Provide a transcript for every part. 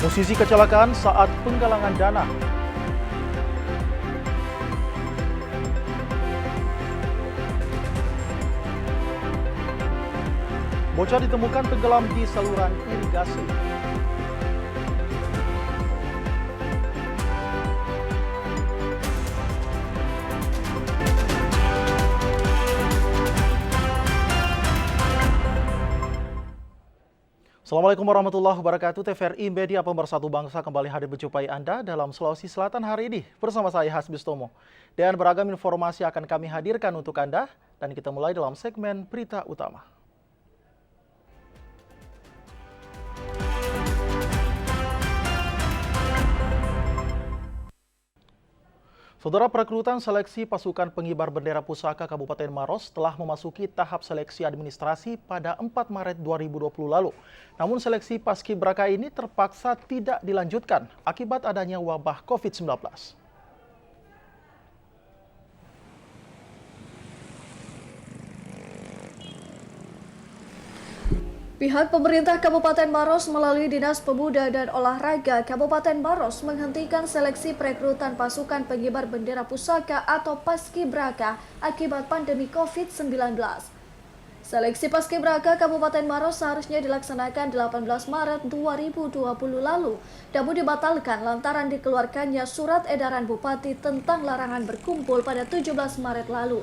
Musisi kecelakaan saat penggalangan dana. Bocah ditemukan tenggelam di saluran irigasi. Assalamualaikum warahmatullahi wabarakatuh. TVRI Media Pemersatu Bangsa kembali hadir menjumpai Anda dalam Sulawesi Selatan hari ini bersama saya Hasbis Tomo. Dan beragam informasi akan kami hadirkan untuk Anda dan kita mulai dalam segmen berita utama. Saudara, perekrutan seleksi pasukan pengibar bendera pusaka Kabupaten Maros telah memasuki tahap seleksi administrasi pada 4 Maret 2020 lalu. Namun seleksi paskibraka ini terpaksa tidak dilanjutkan akibat adanya wabah COVID-19. Pihak pemerintah Kabupaten Maros melalui Dinas Pemuda dan Olahraga Kabupaten Maros menghentikan seleksi perekrutan pasukan pengibar bendera pusaka atau Paskibraka akibat pandemi COVID-19. Seleksi Paskibraka Kabupaten Maros seharusnya dilaksanakan 18 Maret 2020 lalu, namun dibatalkan lantaran dikeluarkannya surat edaran Bupati tentang larangan berkumpul pada 17 Maret lalu.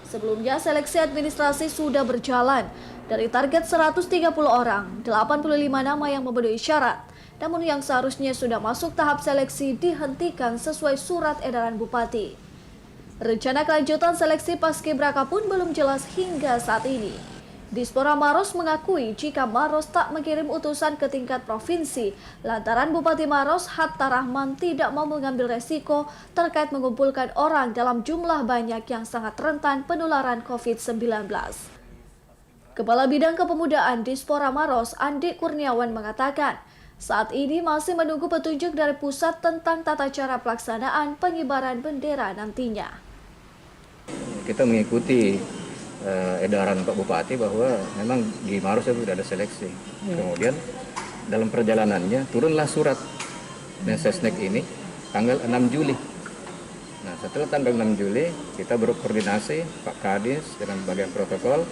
Sebelumnya, seleksi administrasi sudah berjalan. Dari target 130 orang, 85 nama yang memenuhi syarat. Namun yang seharusnya sudah masuk tahap seleksi dihentikan sesuai surat edaran Bupati. Rencana kelanjutan seleksi Paskibraka pun belum jelas hingga saat ini. Dispora Maros mengakui jika Maros tak mengirim utusan ke tingkat provinsi lantaran Bupati Maros Hatta Rahman tidak mau mengambil resiko terkait mengumpulkan orang dalam jumlah banyak yang sangat rentan penularan COVID-19. Kepala Bidang Kepemudaan Dispora Maros, Andi Kurniawan mengatakan, saat ini masih menunggu petunjuk dari pusat tentang tata cara pelaksanaan pengibaran bendera nantinya. Kita mengikuti edaran Pak Bupati bahwa memang di Maros itu sudah ada seleksi. Kemudian dalam perjalanannya turunlah surat Mensesnek ini tanggal 6 Juli. Nah, setelah tanggal 6 Juli kita berkoordinasi Pak Kadis dengan bagian protokol.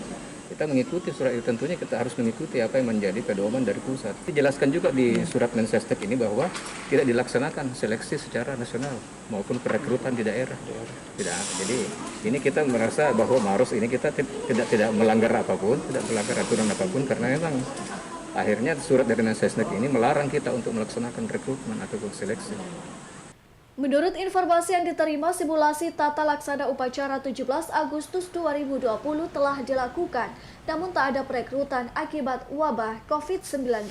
Kita mengikuti surat itu, tentunya kita harus mengikuti apa yang menjadi pedoman dari pusat. Dijelaskan juga di surat Mensesnek ini bahwa tidak dilaksanakan seleksi secara nasional maupun perekrutan di daerah. Tidak. Jadi ini kita merasa bahwa Maros ini kita tidak melanggar apapun, tidak melanggar aturan apapun karena memang akhirnya surat dari Mensesnek ini melarang kita untuk melaksanakan rekrutmen ataupun seleksi. Menurut informasi yang diterima, simulasi tata laksana upacara 17 Agustus 2020 telah dilakukan, namun tak ada perekrutan akibat wabah COVID-19.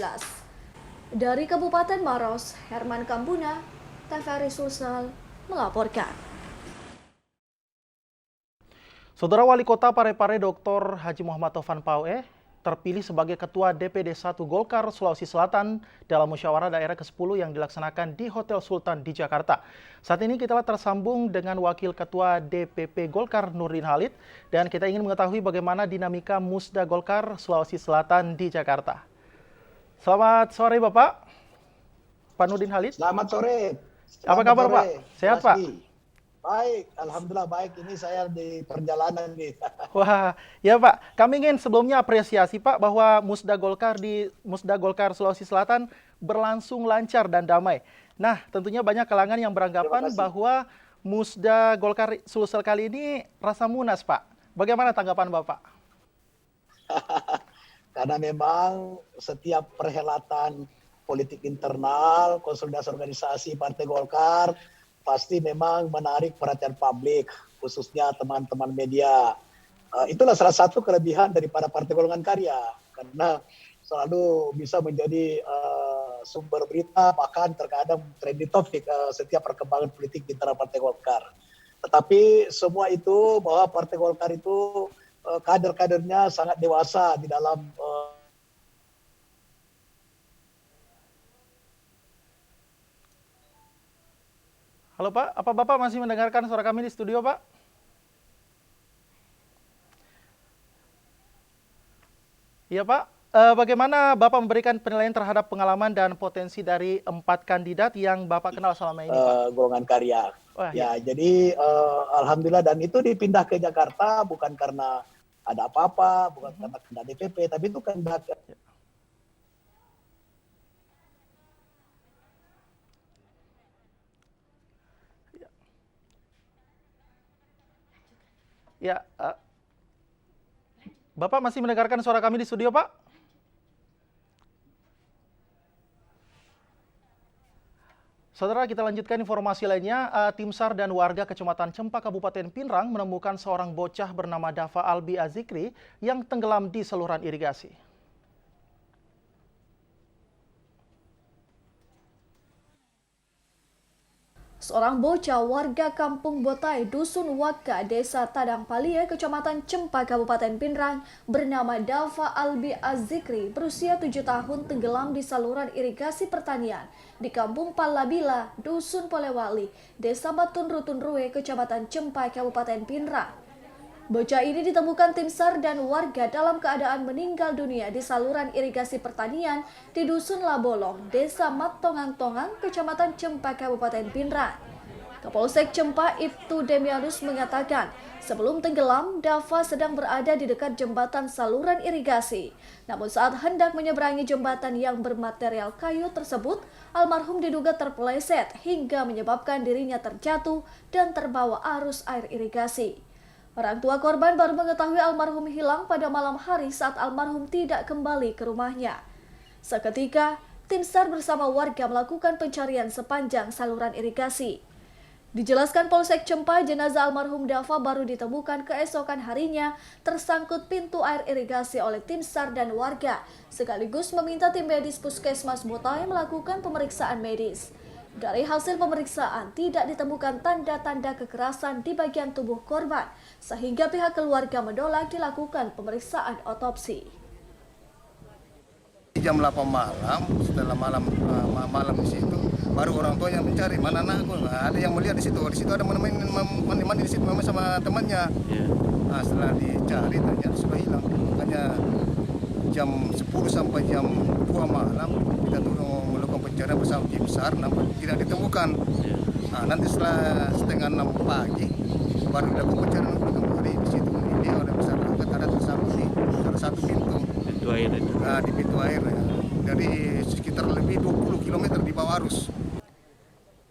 Dari Kabupaten Maros, Herman Kambuna, TVRI Sulsel melaporkan. Saudara, Wali Kota Parepare Dr. Haji Muhammad Taufan Paue terpilih sebagai Ketua DPD 1 Golkar Sulawesi Selatan dalam musyawarah daerah ke-10 yang dilaksanakan di Hotel Sultan di Jakarta. Saat ini kita tersambung dengan Wakil Ketua DPP Golkar Nurdin Halid dan kita ingin mengetahui bagaimana dinamika Musda Golkar Sulawesi Selatan di Jakarta. Selamat sore Bapak, Pak Nurdin Halid. Selamat sore. Apa kabar Pak? Sehat Pak? Baik, alhamdulillah baik. Ini saya di perjalanan nih. Wah, ya Pak. Kami ingin sebelumnya apresiasi Pak bahwa Musda Golkar Sulawesi Selatan berlangsung lancar dan damai. Nah, tentunya banyak kalangan yang beranggapan bahwa Musda Golkar Sulsel kali ini rasa munas Pak. Bagaimana tanggapan Bapak? Karena memang setiap perhelatan politik internal, konsolidasi organisasi Partai Golkar pasti memang menarik perhatian publik, khususnya teman-teman media. Itulah salah satu kelebihan daripada Partai Golongan Karya, karena selalu bisa menjadi sumber berita, bahkan terkadang trending topik setiap perkembangan politik di internal Partai Golkar. Tetapi semua itu bahwa Partai Golkar itu kader-kadernya sangat dewasa di dalam Halo Pak, apa Bapak masih mendengarkan suara kami di studio Pak? Iya Pak? Bagaimana Bapak memberikan penilaian terhadap pengalaman dan potensi dari 4 kandidat yang Bapak kenal selama ini, Pak? Golongan karya. Wah, ya. Ya, jadi alhamdulillah, dan itu dipindah ke Jakarta bukan karena ada apa-apa, bukan karena kena DPP, tapi itu kehendak. Ya, Bapak masih mendengarkan suara kami di studio, Pak? Saudara, kita lanjutkan informasi lainnya. Tim SAR dan warga Kecamatan Cempa, Kabupaten Pinrang menemukan seorang bocah bernama Dava Albi Azikri yang tenggelam di saluran irigasi. Seorang bocah warga Kampung Botai, Dusun Waka, Desa Tadang Palie, Kecamatan Cempa, Kabupaten Pinrang, bernama Dava Albi Azikri, berusia 7 tahun, tenggelam di saluran irigasi pertanian di Kampung Palabila, Dusun Polewali, Desa Batun Rutun Rue, Kecamatan Cempa, Kabupaten Pinrang. Bocah ini ditemukan tim SAR dan warga dalam keadaan meninggal dunia di saluran irigasi pertanian di Dusun Labolong, Desa Matongang-Tongang, Kecamatan Cempa, Kabupaten Pinrang. Kapolsek Cempa Ibtu Demianus mengatakan, sebelum tenggelam, Dava sedang berada di dekat jembatan saluran irigasi. Namun saat hendak menyeberangi jembatan yang bermaterial kayu tersebut, almarhum diduga terpeleset hingga menyebabkan dirinya terjatuh dan terbawa arus air irigasi. Orang tua korban baru mengetahui almarhum hilang pada malam hari saat almarhum tidak kembali ke rumahnya. Seketika, tim SAR bersama warga melakukan pencarian sepanjang saluran irigasi. Dijelaskan Polsek Cempa, jenazah almarhum Dava baru ditemukan keesokan harinya tersangkut pintu air irigasi oleh tim SAR dan warga, sekaligus meminta tim medis Puskesmas Botai melakukan pemeriksaan medis. Dari hasil pemeriksaan, tidak ditemukan tanda-tanda kekerasan di bagian tubuh korban, sehingga pihak keluarga menolak dilakukan pemeriksaan otopsi. Jam 8 malam, setelah malam di situ, baru orang tuanya mencari mana anakku. Ada yang melihat di situ ada mandi di situ memang sama temannya. Nah, setelah dicari ternyata sudah hilang. Makanya jam 10 sampai jam 2 malam kita turun melakukan pencarian bersama tim SAR, namun tidak ditemukan. Nah, nanti setelah setengah 6 pagi baru dilakukan pencarian kembali di situ. Ini oleh masyarakat ada tersangkut di salah satu pintu. Pintu air itu. Nah, di pintu air ya. Dari sekitar lebih 20 km di bawah arus.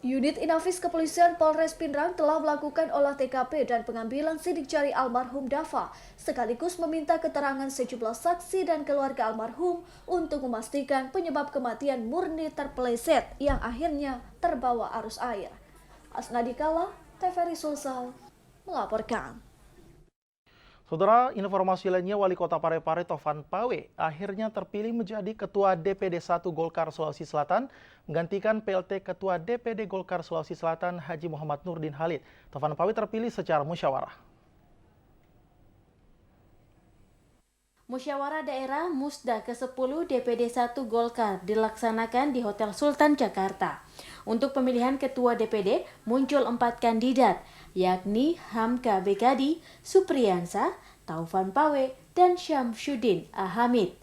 Unit Inafis Kepolisian Polres Pinrang telah melakukan olah TKP dan pengambilan sidik jari almarhum Dava, sekaligus meminta keterangan sejumlah saksi dan keluarga almarhum untuk memastikan penyebab kematian murni terpeleset yang akhirnya terbawa arus air. Asnadikala, TVRI Sulsel, melaporkan. Saudara, informasi lainnya, Wali Kota Parepare Tovan Pawe akhirnya terpilih menjadi Ketua DPD 1 Golkar Sulawesi Selatan, menggantikan PLT Ketua DPD Golkar Sulawesi Selatan Haji Muhammad Nurdin Halid. Tovan Pawe terpilih secara musyawarah. Musyawarah Daerah Musda ke-10 DPD 1 Golkar dilaksanakan di Hotel Sultan Jakarta. Untuk pemilihan Ketua DPD muncul 4 kandidat, yakni Hamka Bekadi, Supriyansa, Taufan Pawe, dan Syamsuddin Ahamid.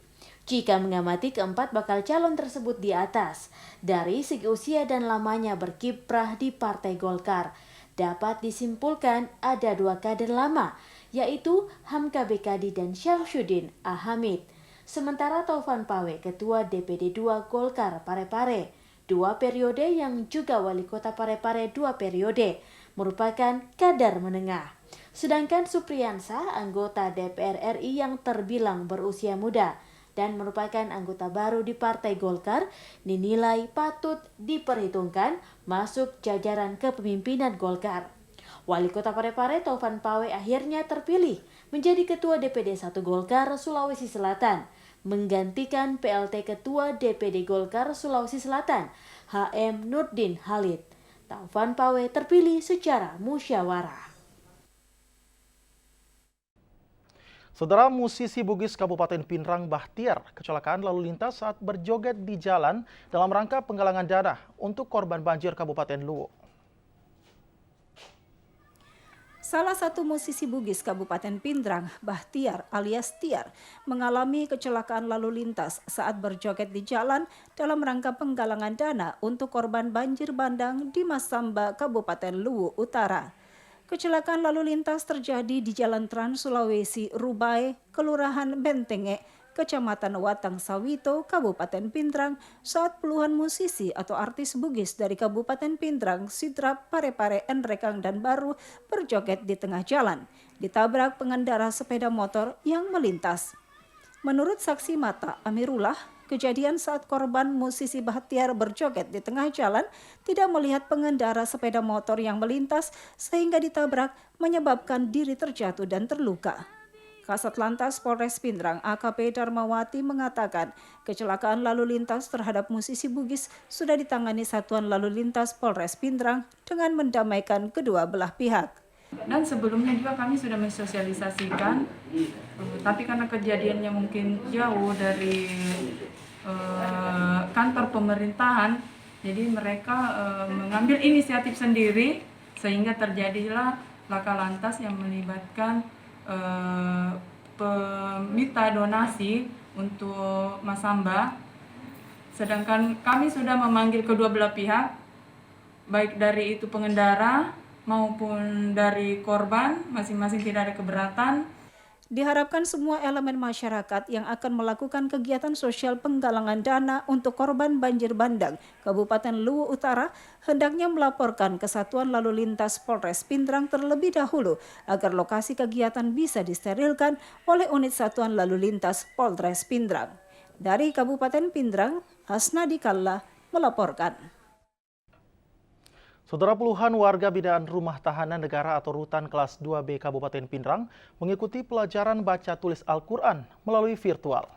Jika mengamati keempat bakal calon tersebut di atas, dari segi usia dan lamanya berkiprah di Partai Golkar, dapat disimpulkan ada 2 kader lama, yaitu Hamka Bekadi dan Syamsuddin Ahamid. Sementara Taufan Pawe, Ketua DPD 2 Golkar Parepare, 2 periode yang juga Wali Kota Parepare 2 periode, merupakan kader menengah. Sedangkan Supriyansa, anggota DPR RI yang terbilang berusia muda dan merupakan anggota baru di Partai Golkar, dinilai patut diperhitungkan masuk jajaran kepemimpinan Golkar. Wali Kota Parepare Taufan Pawe akhirnya terpilih menjadi Ketua DPD 1 Golkar Sulawesi Selatan, menggantikan PLT Ketua DPD Golkar Sulawesi Selatan, HM Nurdin Halid. Taufan Pawe terpilih secara musyawarah. Saudara, musisi Bugis Kabupaten Pinrang Bahtiar kecelakaan lalu lintas saat berjoget di jalan dalam rangka penggalangan dana untuk korban banjir Kabupaten Luwu. Salah satu musisi Bugis Kabupaten Pindrang, Bahtiar alias Tiar, mengalami kecelakaan lalu lintas saat berjoget di jalan dalam rangka penggalangan dana untuk korban banjir bandang di Masamba, Kabupaten Luwu Utara. Kecelakaan lalu lintas terjadi di Jalan Trans Sulawesi Rubai, Kelurahan Bentenge, Kecamatan Watang Sawito, Kabupaten Pindrang, saat puluhan musisi atau artis Bugis dari Kabupaten Pindrang, Sidrap, Parepare, Enrekang, dan Baru berjoget di tengah jalan, ditabrak pengendara sepeda motor yang melintas. Menurut saksi mata Amirullah, kejadian saat korban musisi Bahtiar berjoget di tengah jalan tidak melihat pengendara sepeda motor yang melintas sehingga ditabrak menyebabkan diri terjatuh dan terluka. Kasat Lantas Polres Pindrang AKP Darmawati mengatakan kecelakaan lalu lintas terhadap musisi Bugis sudah ditangani Satuan Lalu Lintas Polres Pindrang dengan mendamaikan kedua belah pihak. Dan sebelumnya juga kami sudah mensosialisasikan, tapi karena kejadiannya mungkin jauh dari kantor pemerintahan, jadi mereka mengambil inisiatif sendiri sehingga terjadilah laka lantas yang melibatkan peminta donasi untuk Masamba. Sedangkan kami sudah memanggil kedua belah pihak, baik dari itu pengendara maupun dari korban, masing-masing tidak ada keberatan. Diharapkan semua elemen masyarakat yang akan melakukan kegiatan sosial penggalangan dana untuk korban banjir bandang Kabupaten Luwu Utara hendaknya melaporkan ke Satuan Lalu Lintas Polres Pindrang terlebih dahulu agar lokasi kegiatan bisa disterilkan oleh unit Satuan Lalu Lintas Polres Pindrang. Dari Kabupaten Pindrang, Hasnadi Kalla melaporkan. Saudara, puluhan warga binaan Rumah Tahanan Negara atau Rutan kelas 2B Kabupaten Pindrang mengikuti pelajaran baca tulis Al-Quran melalui virtual.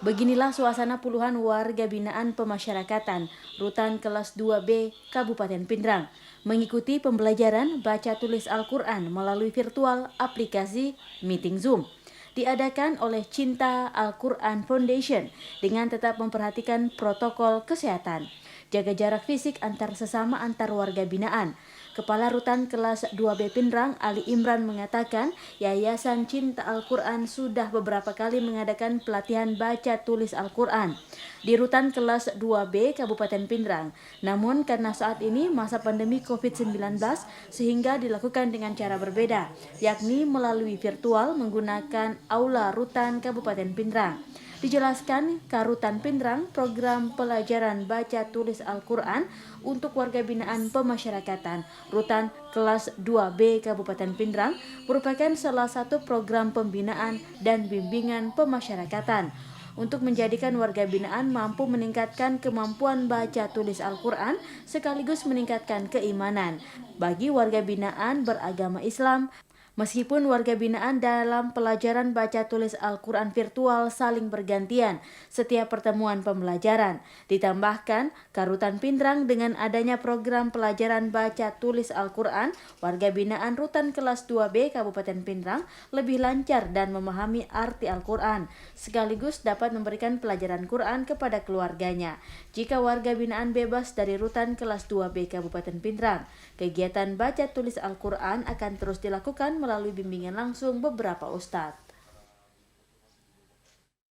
Beginilah suasana puluhan warga binaan pemasyarakatan Rutan kelas 2B Kabupaten Pindrang mengikuti pembelajaran baca tulis Al-Quran melalui virtual aplikasi Meeting Zoom. Diadakan oleh Cinta Al-Quran Foundation dengan tetap memperhatikan protokol kesehatan, jaga jarak fisik antar sesama antar warga binaan. Kepala Rutan kelas 2B Pindrang, Ali Imran, mengatakan Yayasan Cinta Al-Quran sudah beberapa kali mengadakan pelatihan baca tulis Al-Quran di Rutan kelas 2B Kabupaten Pindrang. Namun karena saat ini masa pandemi COVID-19 sehingga dilakukan dengan cara berbeda, yakni melalui virtual menggunakan Aula Rutan Kabupaten Pindrang. Dijelaskan Karutan Pindrang, program pelajaran baca tulis Al-Quran untuk warga binaan pemasyarakatan Rutan kelas 2B Kabupaten Pindrang merupakan salah satu program pembinaan dan bimbingan pemasyarakatan untuk menjadikan warga binaan mampu meningkatkan kemampuan baca tulis Al-Quran sekaligus meningkatkan keimanan bagi warga binaan beragama Islam. Meskipun warga binaan dalam pelajaran baca tulis Al-Quran virtual saling bergantian setiap pertemuan pembelajaran. Ditambahkan, Karutan Pindrang dengan adanya program pelajaran baca tulis Al-Quran, warga binaan Rutan kelas 2B Kabupaten Pindrang lebih lancar dan memahami arti Al-Quran, sekaligus dapat memberikan pelajaran Quran kepada keluarganya. Jika warga binaan bebas dari Rutan kelas 2B Kabupaten Pindrang, kegiatan baca tulis Al-Quran akan terus dilakukan melalui bimbingan langsung beberapa ustadz.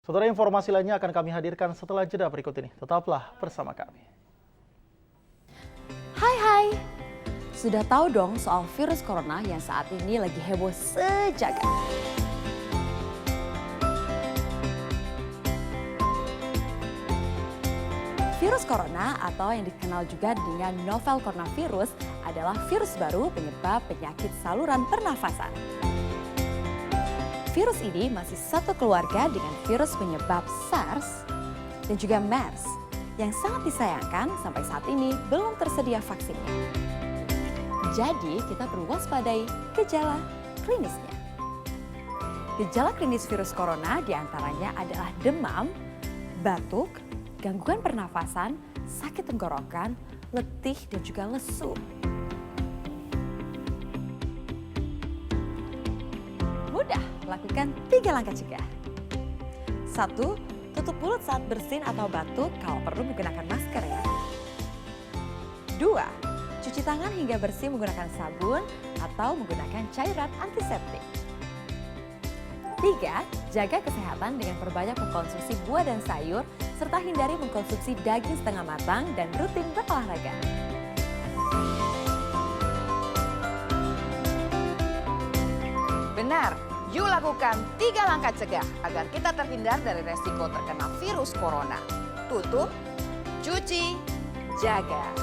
Saudara, informasi lainnya akan kami hadirkan setelah jeda berikut ini. Tetaplah bersama kami. Hai, sudah tahu dong soal virus corona yang saat ini lagi heboh sejagat. Virus corona atau yang dikenal juga dengan novel coronavirus adalah virus baru penyebab penyakit saluran pernafasan. Virus ini masih satu keluarga dengan virus penyebab SARS dan juga MERS yang sangat disayangkan sampai saat ini belum tersedia vaksinnya. Jadi kita perlu waspadai gejala klinisnya. Gejala klinis virus corona diantaranya adalah demam, batuk, gangguan pernafasan, sakit tenggorokan, letih, dan juga lesu. Mudah, lakukan 3 langkah cegah. 1. Tutup mulut saat bersin atau batuk, kalau perlu menggunakan masker ya. 2. Cuci tangan hingga bersih menggunakan sabun atau menggunakan cairan antiseptik. 3. Jaga kesehatan dengan perbanyak mengkonsumsi buah dan sayur, serta hindari mengkonsumsi daging setengah matang dan rutin berolahraga. Benar, yuk lakukan 3 langkah cegah agar kita terhindar dari resiko terkena virus corona. Tutup, cuci, jaga.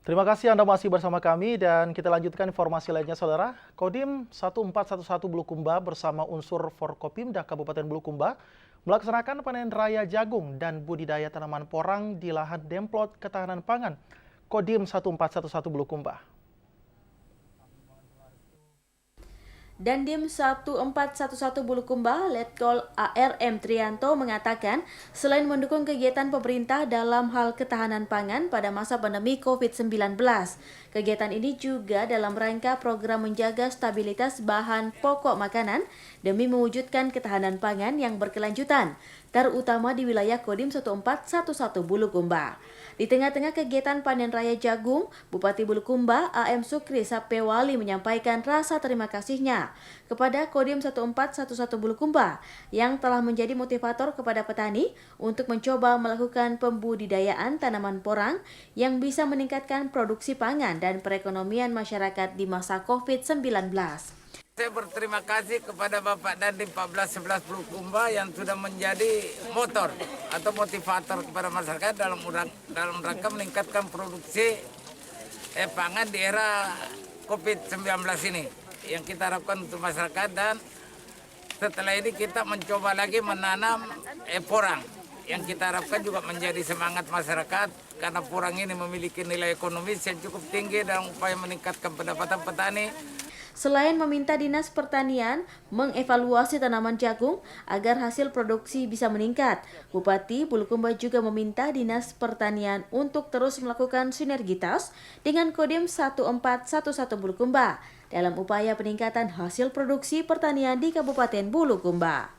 Terima kasih Anda masih bersama kami dan kita lanjutkan informasi lainnya Saudara. Kodim 1411 Bulukumba bersama unsur Forkopimda Kabupaten Bulukumba melaksanakan panen raya jagung dan budidaya tanaman porang di lahan Demplot Ketahanan Pangan Kodim 1411 Bulukumba. Dandim 1411 Bulukumba, Letkol ARM Trianto mengatakan, selain mendukung kegiatan pemerintah dalam hal ketahanan pangan pada masa pandemi COVID-19, kegiatan ini juga dalam rangka program menjaga stabilitas bahan pokok makanan demi mewujudkan ketahanan pangan yang berkelanjutan, terutama di wilayah Kodim 1411 Bulukumba. Di tengah-tengah kegiatan panen raya jagung, Bupati Bulukumba AM Sukri Sapewali menyampaikan rasa terima kasihnya kepada Kodim 1411 Bulukumba yang telah menjadi motivator kepada petani untuk mencoba melakukan pembudidayaan tanaman porang yang bisa meningkatkan produksi pangan dan perekonomian masyarakat di masa COVID-19. Saya berterima kasih kepada Bapak Dandim 1411 Bulukumba yang sudah menjadi motor atau motivator kepada masyarakat dalam rangka meningkatkan produksi pangan di era COVID-19 ini yang kita harapkan untuk masyarakat. Dan setelah ini kita mencoba lagi menanam porang yang kita harapkan juga menjadi semangat masyarakat karena porang ini memiliki nilai ekonomis yang cukup tinggi dalam upaya meningkatkan pendapatan petani. Selain meminta Dinas Pertanian mengevaluasi tanaman jagung agar hasil produksi bisa meningkat, Bupati Bulukumba juga meminta Dinas Pertanian untuk terus melakukan sinergitas dengan Kodim 1411 Bulukumba dalam upaya peningkatan hasil produksi pertanian di Kabupaten Bulukumba.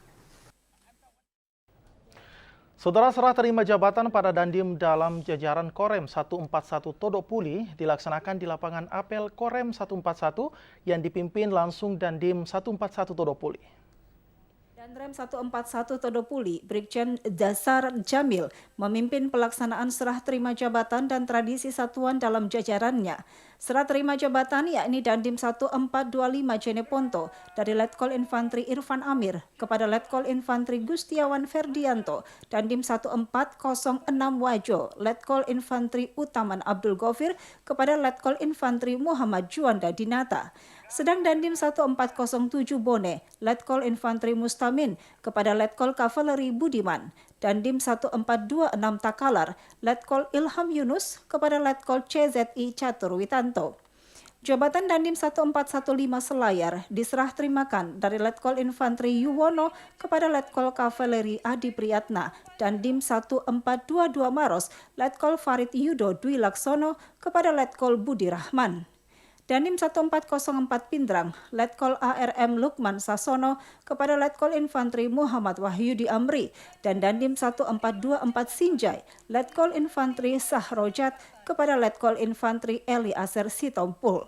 Saudara, serah terima jabatan pada Dandim dalam jajaran Korem 141 Todopuli dilaksanakan di lapangan apel Korem 141 yang dipimpin langsung Dandim 141 Todopuli. Danrem 141 Todopuli, Brigjen Dasar Jamil, memimpin pelaksanaan serah terima jabatan dan tradisi satuan dalam jajarannya. Serah terima jabatan yakni Dandim 1425 Jeneponto dari Letkol Infantri Irfan Amir kepada Letkol Infantri Gustiawan Ferdianto, Dandim 1406 Wajo, Letkol Infantri Utaman Abdul Gofir kepada Letkol Infantri Muhammad Juanda Dinata. Sedang Dandim 1407 Bone, Letkol Infantri Mustamin kepada Letkol Kavaleri Budiman. Dandim 1426 Takalar, Letkol Ilham Yunus kepada Letkol CZI Catur Witanto. Jabatan Dandim 1415 Selayar diserah terimakan dari Letkol Infantri Yuwono kepada Letkol Kavaleri Adi Priyatna, Dandim 1422 Maros, Letkol Farid Yudo Dwi Laksono kepada Letkol Budi Rahman. Dandim 1404 Pindrang, Letkol ARM Lukman Sasono kepada Letkol Infantri Muhammad Wahyudi Amri, dan Dandim 1424 Sinjai, Letkol Infantri Sahrojat kepada Letkol Infantri Eli Aser Sitompul.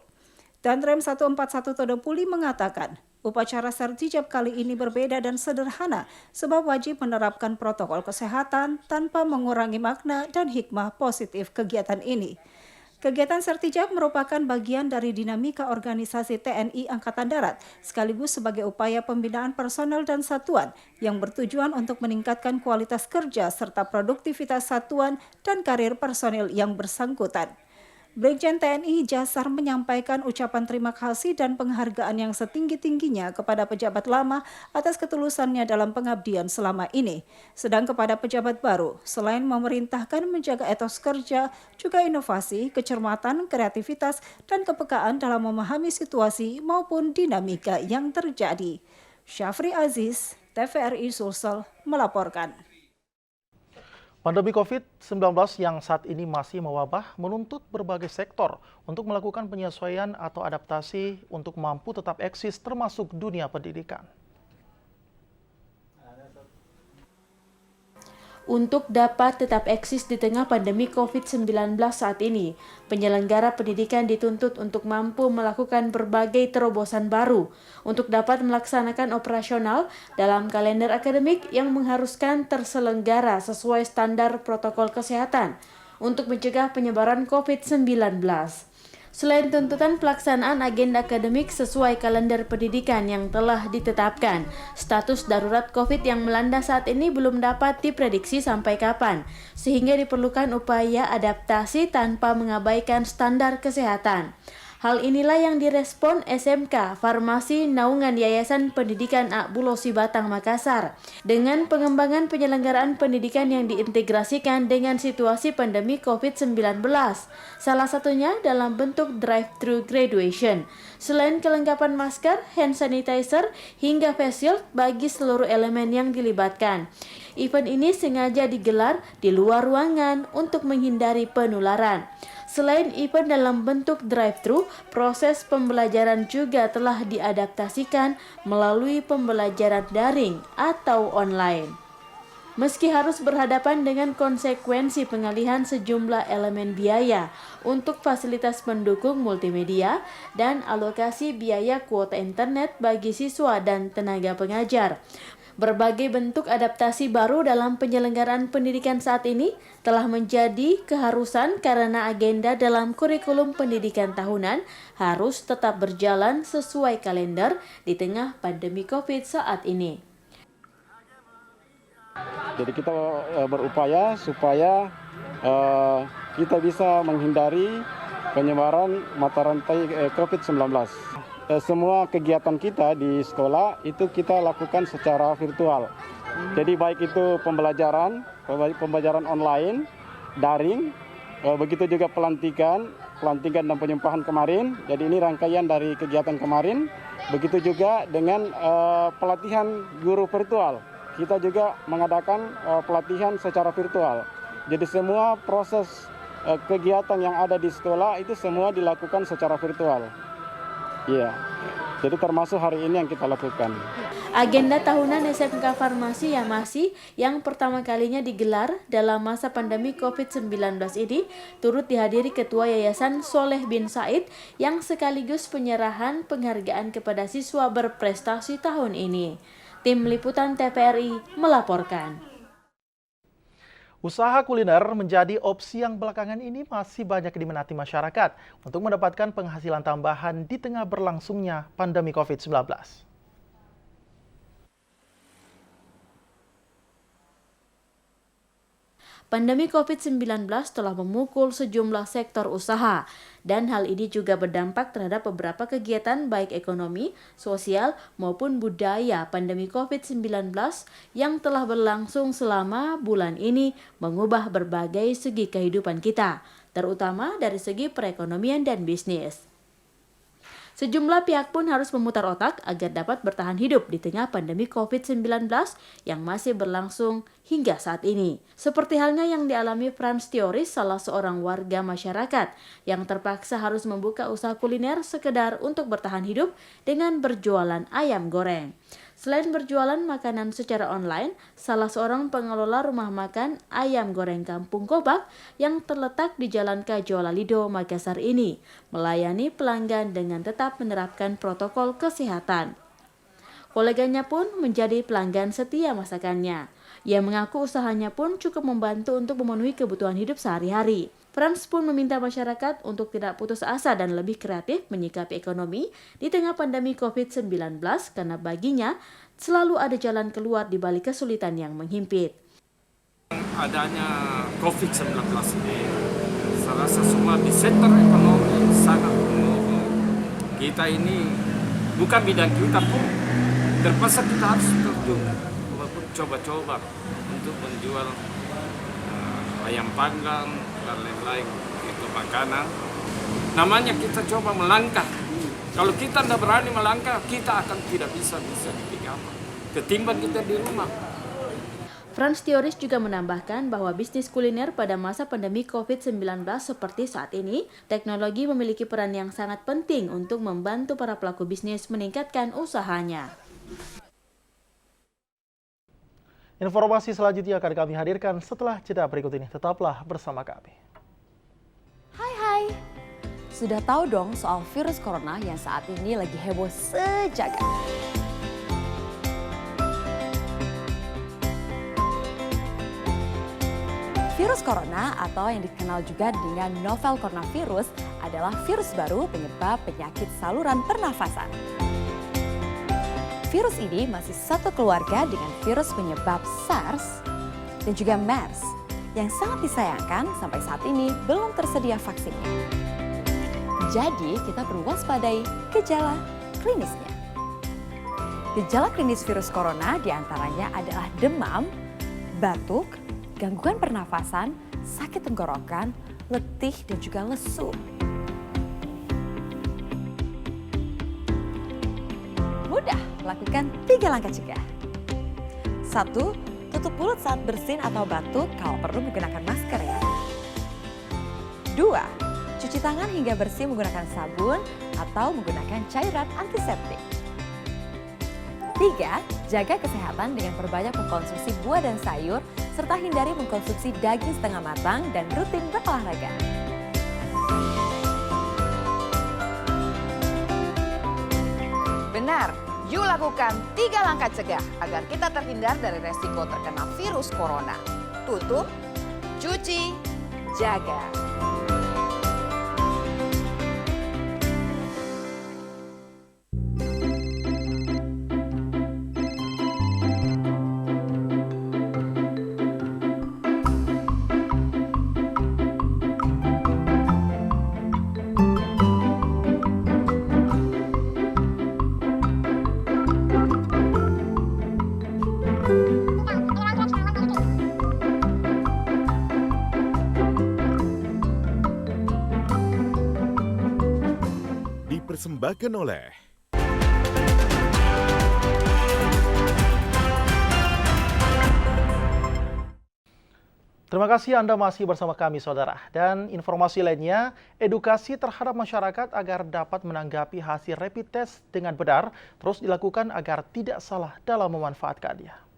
Danrem 141 Todopuli mengatakan, upacara sertijab kali ini berbeda dan sederhana sebab wajib menerapkan protokol kesehatan tanpa mengurangi makna dan hikmah positif kegiatan ini. Kegiatan sertijab merupakan bagian dari dinamika organisasi TNI Angkatan Darat sekaligus sebagai upaya pembinaan personel dan satuan yang bertujuan untuk meningkatkan kualitas kerja serta produktivitas satuan dan karir personel yang bersangkutan. Brigjen TNI Jasar menyampaikan ucapan terima kasih dan penghargaan yang setinggi-tingginya kepada pejabat lama atas ketulusannya dalam pengabdian selama ini. Sedang kepada pejabat baru, selain memerintahkan menjaga etos kerja, juga inovasi, kecermatan, kreativitas, dan kepekaan dalam memahami situasi maupun dinamika yang terjadi. Syafri Aziz, TVRI Sulsel, melaporkan. Pandemi COVID-19 yang saat ini masih mewabah menuntut berbagai sektor untuk melakukan penyesuaian atau adaptasi untuk mampu tetap eksis termasuk dunia pendidikan. Untuk dapat tetap eksis di tengah pandemi COVID-19 saat ini, penyelenggara pendidikan dituntut untuk mampu melakukan berbagai terobosan baru untuk dapat melaksanakan operasional dalam kalender akademik yang mengharuskan terselenggara sesuai standar protokol kesehatan untuk mencegah penyebaran COVID-19. Selain tuntutan pelaksanaan agenda akademik sesuai kalender pendidikan yang telah ditetapkan, status darurat COVID yang melanda saat ini belum dapat diprediksi sampai kapan, sehingga diperlukan upaya adaptasi tanpa mengabaikan standar kesehatan. Hal inilah yang direspon SMK Farmasi Naungan Yayasan Pendidikan Akbulosi Batang Makassar dengan pengembangan penyelenggaraan pendidikan yang diintegrasikan dengan situasi pandemi COVID-19, salah satunya dalam bentuk drive-thru graduation. Selain kelengkapan masker, hand sanitizer, hingga face shield bagi seluruh elemen yang dilibatkan. Event ini sengaja digelar di luar ruangan untuk menghindari penularan. Selain event dalam bentuk drive-thru, proses pembelajaran juga telah diadaptasikan melalui pembelajaran daring atau online. Meski harus berhadapan dengan konsekuensi pengalihan sejumlah elemen biaya untuk fasilitas pendukung multimedia dan alokasi biaya kuota internet bagi siswa dan tenaga pengajar, berbagai bentuk adaptasi baru dalam penyelenggaraan pendidikan saat ini telah menjadi keharusan karena agenda dalam kurikulum pendidikan tahunan harus tetap berjalan sesuai kalender di tengah pandemi COVID saat ini. Jadi kita berupaya supaya kita bisa menghindari penyebaran mata rantai COVID-19. Semua kegiatan kita di sekolah itu kita lakukan secara virtual. Jadi baik itu pembelajaran online, daring, begitu juga pelantikan dan penyempahan kemarin. Jadi ini rangkaian dari kegiatan kemarin. Begitu juga dengan pelatihan guru virtual. Kita juga mengadakan pelatihan secara virtual. Jadi semua proses kegiatan yang ada di sekolah itu semua dilakukan secara virtual. Iya, jadi termasuk hari ini yang kita lakukan. Agenda tahunan SMK Farmasi Yamasi yang pertama kalinya digelar dalam masa pandemi COVID-19 ini turut dihadiri Ketua Yayasan Soleh bin Said yang sekaligus penyerahan penghargaan kepada siswa berprestasi tahun ini. Tim Liputan TVRI melaporkan. Usaha kuliner menjadi opsi yang belakangan ini masih banyak diminati masyarakat untuk mendapatkan penghasilan tambahan di tengah berlangsungnya pandemi COVID-19. Pandemi COVID-19 telah memukul sejumlah sektor usaha, dan hal ini juga berdampak terhadap beberapa kegiatan baik ekonomi, sosial, maupun budaya. Pandemi COVID-19 yang telah berlangsung selama bulan ini mengubah berbagai segi kehidupan kita, terutama dari segi perekonomian dan bisnis. Sejumlah pihak pun harus memutar otak agar dapat bertahan hidup di tengah pandemi COVID-19 yang masih berlangsung hingga saat ini. Seperti halnya yang dialami Frans Theoris, salah seorang warga masyarakat yang terpaksa harus membuka usaha kuliner sekedar untuk bertahan hidup dengan berjualan ayam goreng. Selain berjualan makanan secara online, salah seorang pengelola rumah makan ayam goreng Kampung Kobak yang terletak di Jalan Kajola Lido, Makassar ini melayani pelanggan dengan tetap menerapkan protokol kesehatan. Koleganya pun menjadi pelanggan setia masakannya. Ia mengaku usahanya pun cukup membantu untuk memenuhi kebutuhan hidup sehari-hari. Frans pun meminta masyarakat untuk tidak putus asa dan lebih kreatif menyikapi ekonomi di tengah pandemi COVID-19 karena baginya selalu ada jalan keluar di balik kesulitan yang menghimpit. Adanya COVID-19 ini, saya rasa semua di sektor ekonomi sangat menurun. Kita ini bukan bidang kita pun terpaksa kita harus terjun walaupun coba-coba untuk menjual ayam panggang dan lain-lain itu makanan. Namanya kita coba melangkah. Kalau kita tidak berani melangkah, kita akan tidak bisa bikin apa. Ketimbang kita di rumah. Frans Theoris juga menambahkan bahwa bisnis kuliner pada masa pandemi COVID-19 seperti saat ini, teknologi memiliki peran yang sangat penting untuk membantu para pelaku bisnis meningkatkan usahanya. Informasi selanjutnya akan kami hadirkan setelah jeda berikut ini. Tetaplah bersama kami. Hai, sudah tahu dong soal virus corona yang saat ini lagi heboh sejagat. Virus corona atau yang dikenal juga dengan novel coronavirus adalah virus baru penyebab penyakit saluran pernafasan. Virus ini masih satu keluarga dengan virus penyebab SARS dan juga MERS yang sangat disayangkan sampai saat ini belum tersedia vaksinnya. Jadi kita perlu waspadai gejala klinisnya. Gejala klinis virus corona diantaranya adalah demam, batuk, gangguan pernafasan, sakit tenggorokan, letih, dan juga lesu. Mudah, lakukan 3 langkah cegah. 1. Tutup mulut saat bersin atau batuk, kalau perlu menggunakan masker ya. 2. Cuci tangan hingga bersih menggunakan sabun atau menggunakan cairan antiseptik. 3. Jaga kesehatan dengan perbanyak mengkonsumsi buah dan sayur, serta hindari mengkonsumsi daging setengah matang dan rutin berolahraga. Benar, yuk lakukan 3 langkah cegah agar kita terhindar dari resiko terkena virus corona. Tutup, cuci, jaga. Dipersembahkan oleh Terima kasih Anda masih bersama kami, saudara. Dan informasi lainnya, edukasi terhadap masyarakat agar dapat menanggapi hasil rapid test dengan benar terus dilakukan agar tidak salah dalam memanfaatkannya.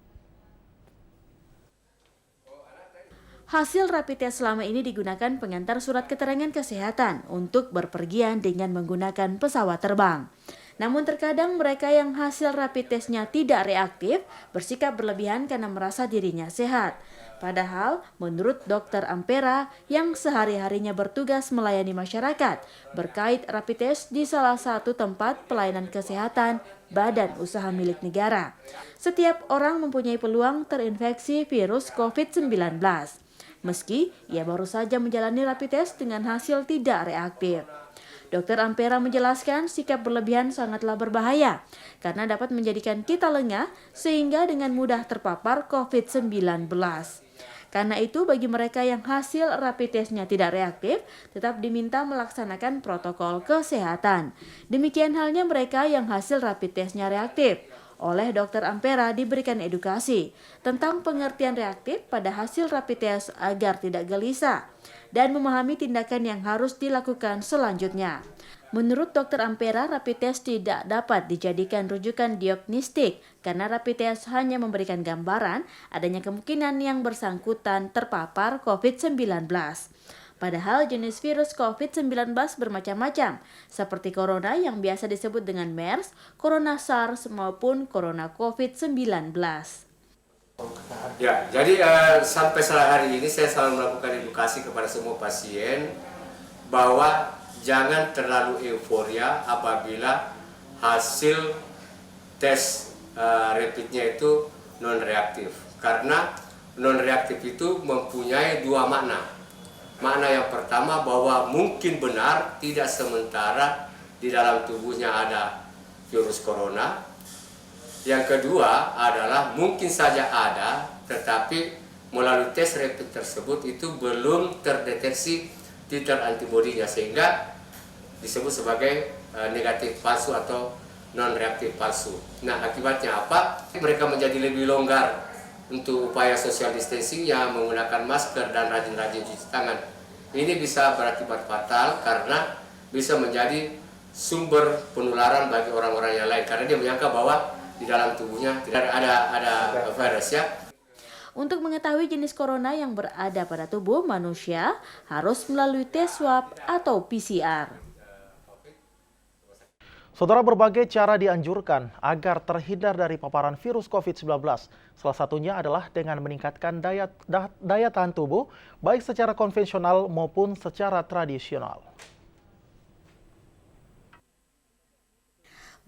Hasil rapid test selama ini digunakan pengantar surat keterangan kesehatan untuk berpergian dengan menggunakan pesawat terbang. Namun terkadang mereka yang hasil rapid testnya tidak reaktif bersikap berlebihan karena merasa dirinya sehat. Padahal menurut Dr. Ampera yang sehari-harinya bertugas melayani masyarakat berkait rapid test di salah satu tempat pelayanan kesehatan badan usaha milik negara. Setiap orang mempunyai peluang terinfeksi virus COVID-19. Meski ia baru saja menjalani rapid test dengan hasil tidak reaktif. Dr. Ampera menjelaskan sikap berlebihan sangatlah berbahaya karena dapat menjadikan kita lengah sehingga dengan mudah terpapar COVID-19. Karena itu bagi mereka yang hasil rapid testnya tidak reaktif tetap diminta melaksanakan protokol kesehatan. Demikian halnya mereka yang hasil rapid testnya reaktif. Oleh Dr. Ampera diberikan edukasi tentang pengertian reaktif pada hasil rapid test agar tidak gelisah dan memahami tindakan yang harus dilakukan selanjutnya. Menurut Dr. Ampera, rapid test tidak dapat dijadikan rujukan diagnostik karena rapid test hanya memberikan gambaran adanya kemungkinan yang bersangkutan terpapar COVID-19. Padahal jenis virus COVID-19 bermacam-macam, seperti corona yang biasa disebut dengan MERS, corona SARS maupun corona COVID-19. Ya, jadi sampai hari ini saya selalu melakukan edukasi kepada semua pasien bahwa jangan terlalu euforia apabila hasil tes rapidnya itu non-reaktif. Karena non-reaktif itu mempunyai dua makna. Makna yang pertama bahwa mungkin benar tidak sementara di dalam tubuhnya ada virus corona. Yang kedua adalah mungkin saja ada, tetapi melalui tes rapid tersebut itu belum terdeteksi titer antibodinya sehingga disebut sebagai negatif palsu atau non-reaktif palsu. Nah, akibatnya apa? Mereka menjadi lebih longgar untuk upaya social distancing-nya, menggunakan masker dan rajin-rajin cuci tangan. Ini bisa berakibat fatal karena bisa menjadi sumber penularan bagi orang-orang yang lain karena dia menyangka bahwa di dalam tubuhnya tidak ada virus ya. Untuk mengetahui jenis corona yang berada pada tubuh manusia harus melalui tes swab atau PCR. Saudara, berbagai cara dianjurkan agar terhindar dari paparan virus COVID-19. Salah satunya adalah dengan meningkatkan daya tahan tubuh, baik secara konvensional maupun secara tradisional.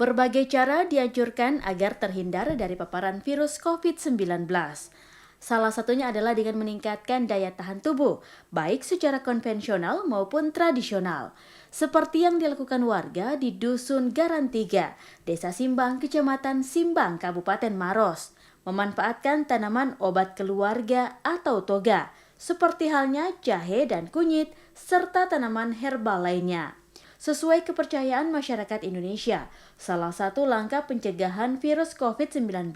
Berbagai cara dianjurkan agar terhindar dari paparan virus COVID-19. Salah satunya adalah dengan meningkatkan daya tahan tubuh, baik secara konvensional maupun tradisional. Seperti yang dilakukan warga di Dusun Garan 3, Desa Simbang, Kecamatan Simbang, Kabupaten Maros, memanfaatkan tanaman obat keluarga atau toga, seperti halnya jahe dan kunyit, serta tanaman herbal lainnya. Sesuai kepercayaan masyarakat Indonesia, salah satu langkah pencegahan virus COVID-19